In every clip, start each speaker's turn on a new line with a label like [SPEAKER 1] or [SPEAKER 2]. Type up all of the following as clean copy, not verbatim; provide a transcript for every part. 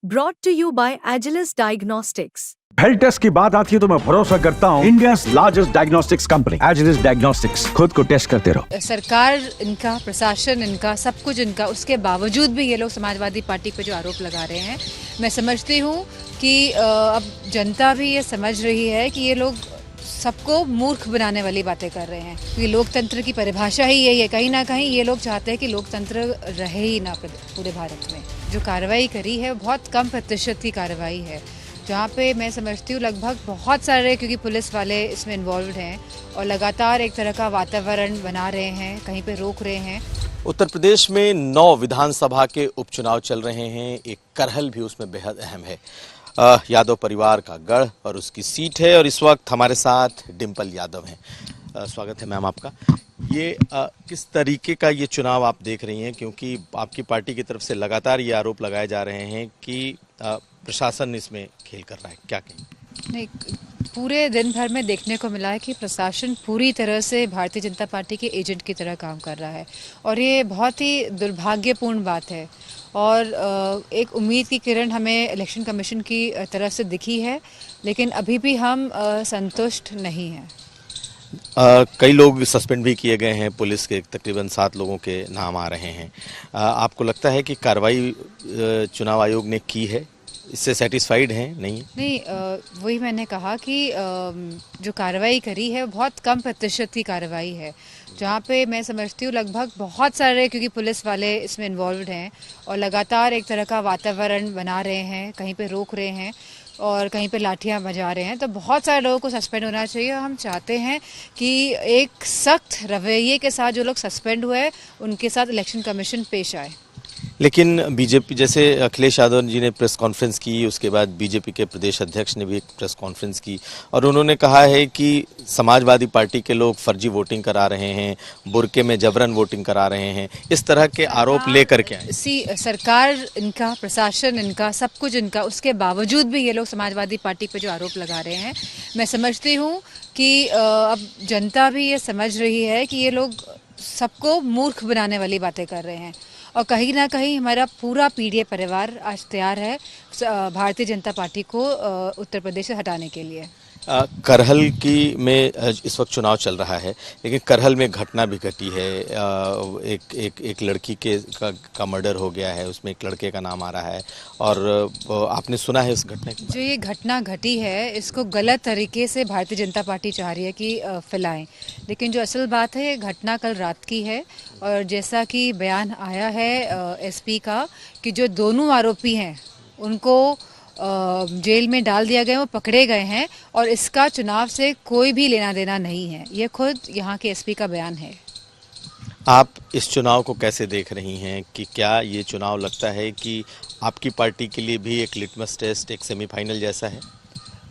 [SPEAKER 1] Brought to you by Agilus Diagnostics.
[SPEAKER 2] Health test की बात आती है तो मैं भरोसा करता हूँ India largest diagnostics company Agilus diagnostics. खुद को टेस्ट करते रहो।
[SPEAKER 3] सरकार इनका, प्रशासन इनका, सब कुछ इनका, उसके बावजूद भी ये लोग समाजवादी पार्टी पे जो आरोप लगा रहे हैं, मैं समझती हूँ कि अब जनता भी ये समझ रही है कि ये लोग सबको मूर्ख बनाने वाली बातें कर रहे हैं। क्योंकि लोकतंत्र की परिभाषा ही यही है। कहीं ना कहीं ये लोग चाहते हैं कि लोकतंत्र रहे ही ना पूरे भारत में। जो कार्रवाई करी है बहुत कम प्रतिशत की कार्रवाई है, जहाँ पे मैं समझती हूँ लगभग बहुत सारे, क्योंकि पुलिस वाले इसमें इन्वॉल्व हैं और लगातार एक तरह का वातावरण बना रहे हैं, कहीं पे रोक रहे हैं।
[SPEAKER 4] उत्तर प्रदेश में 9 विधानसभा के उपचुनाव चल रहे हैं। एक करहल भी उसमें बेहद अहम है। यादव परिवार का गढ़ और उसकी सीट है और इस वक्त हमारे साथ डिंपल यादव हैं। स्वागत है मैम आपका। ये किस तरीके का ये चुनाव आप देख रही हैं, क्योंकि आपकी पार्टी की तरफ से लगातार ये आरोप लगाए जा रहे हैं कि प्रशासन इसमें खेल कर रहा है, क्या कहें?
[SPEAKER 3] नहीं, पूरे दिन भर में देखने को मिला है कि प्रशासन पूरी तरह से भारतीय जनता पार्टी के एजेंट की तरह काम कर रहा है और ये बहुत ही दुर्भाग्यपूर्ण बात है। और एक उम्मीद की किरण हमें इलेक्शन कमीशन की तरफ से दिखी है, लेकिन अभी भी हम संतुष्ट नहीं हैं।
[SPEAKER 4] कई लोग सस्पेंड भी किए गए हैं, पुलिस के तकरीबन 7 लोगों के नाम आ रहे हैं। आपको लगता है कि कार्रवाई चुनाव आयोग ने की है, इससे सेटिस्फाइड हैं? नहीं,
[SPEAKER 3] वही मैंने कहा कि जो कार्रवाई करी है बहुत कम प्रतिशत की कार्रवाई है, जहाँ पे मैं समझती हूँ लगभग बहुत सारे, क्योंकि पुलिस वाले इसमें इन्वॉल्व हैं और लगातार एक तरह का वातावरण बना रहे हैं, कहीं पे रोक रहे हैं और कहीं पे लाठियां बजा रहे हैं। तो बहुत सारे लोगों को सस्पेंड होना चाहिए। हम चाहते हैं कि एक सख्त रवैये के साथ जो लोग सस्पेंड हुए उनके साथ इलेक्शन कमीशन पेश आए।
[SPEAKER 4] लेकिन बीजेपी, जैसे अखिलेश यादव जी ने प्रेस कॉन्फ्रेंस की, उसके बाद बीजेपी के प्रदेश अध्यक्ष ने भी एक प्रेस कॉन्फ्रेंस की और उन्होंने कहा है कि समाजवादी पार्टी के लोग फर्जी वोटिंग करा रहे हैं, बुरके में जबरन वोटिंग करा रहे हैं, इस तरह के आरोप लेकर के आए।
[SPEAKER 3] सरकार इनका, प्रशासन इनका, सब कुछ इनका, उसके बावजूद भी ये लोग समाजवादी पार्टी पे जो आरोप लगा रहे हैं, मैं समझती हूँ कि अब जनता भी ये समझ रही है कि ये लोग सबको मूर्ख बनाने वाली बातें कर रहे हैं और कहीं ना कहीं हमारा पूरा पीढ़ी परिवार आज तैयार है भारतीय जनता पार्टी को उत्तर प्रदेश से हटाने के लिए।
[SPEAKER 4] करहल में इस वक्त चुनाव चल रहा है, लेकिन करहल में घटना भी घटी है। एक लड़की का मर्डर हो गया है, उसमें एक लड़के का नाम आ रहा है और आपने सुना है इस घटने को?
[SPEAKER 3] जो ये घटना घटी है, इसको गलत तरीके से भारतीय जनता पार्टी चाह रही है कि फैलाएं, लेकिन जो असल बात है ये घटना कल रात की है और जैसा कि बयान आया है एसपी का कि जो दोनों आरोपी हैं उनको जेल में डाल दिया गया, वो पकड़े गए हैं और इसका चुनाव से कोई भी लेना देना नहीं है। ये खुद यहाँ के एसपी का बयान है।
[SPEAKER 4] आप इस चुनाव को कैसे देख रही हैं कि क्या ये चुनाव लगता है कि आपकी पार्टी के लिए भी एक लिटमस टेस्ट, एक सेमीफाइनल जैसा है?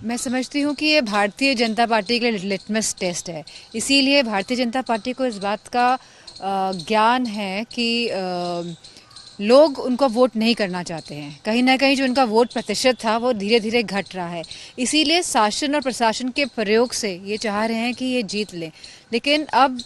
[SPEAKER 3] मैं समझती हूँ कि ये भारतीय जनता पार्टी के लिए लिटमस टेस्ट है। इसीलिए भारतीय जनता पार्टी को इस बात का ज्ञान है कि लोग उनको वोट नहीं करना चाहते हैं। कहीं ना कहीं जो उनका वोट प्रतिशत था वो धीरे धीरे घट रहा है। इसीलिए शासन और प्रशासन के प्रयोग से ये चाह रहे हैं कि ये जीत लें, लेकिन अब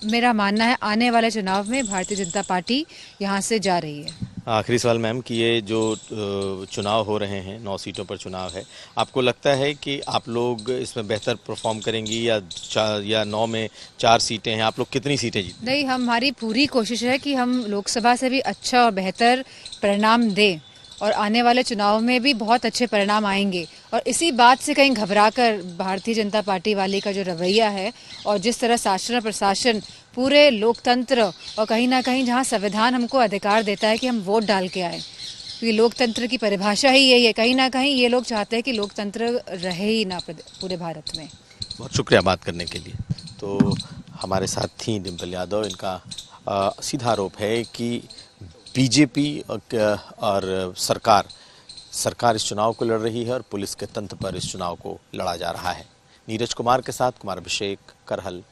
[SPEAKER 3] मेरा मानना है आने वाले चुनाव में भारतीय जनता पार्टी यहाँ से जा रही है।
[SPEAKER 4] आखिरी सवाल मैम कि ये जो चुनाव हो रहे हैं, 9 सीटों पर चुनाव है, आपको लगता है कि आप लोग इसमें बेहतर परफॉर्म करेंगी या 9 में 4 सीटें हैं, आप लोग कितनी सीटें जीतें?
[SPEAKER 3] नहीं, हमारी पूरी कोशिश है कि हम लोकसभा से भी अच्छा और बेहतर परिणाम दें और आने वाले चुनाव में भी बहुत अच्छे परिणाम आएंगे। और इसी बात से कहीं घबराकर भारतीय जनता पार्टी वाली का जो रवैया है और जिस तरह शासन और प्रशासन पूरे लोकतंत्र और कहीं ना कहीं जहां संविधान हमको अधिकार देता है कि हम वोट डाल के आए, क्योंकि लोकतंत्र की परिभाषा ही यही है, कहीं ना कहीं ये लोग चाहते हैं कि लोकतंत्र रहे ही ना पूरे भारत में।
[SPEAKER 4] बहुत शुक्रिया बात करने के लिए। तो हमारे साथ थी डिंपल यादव। इनका सीधा आरोप है कि बीजेपी और सरकार इस चुनाव को लड़ रही है और पुलिस के तंत्र पर इस चुनाव को लड़ा जा रहा है। नीरज कुमार के साथ कुमार अभिषेक, करहल।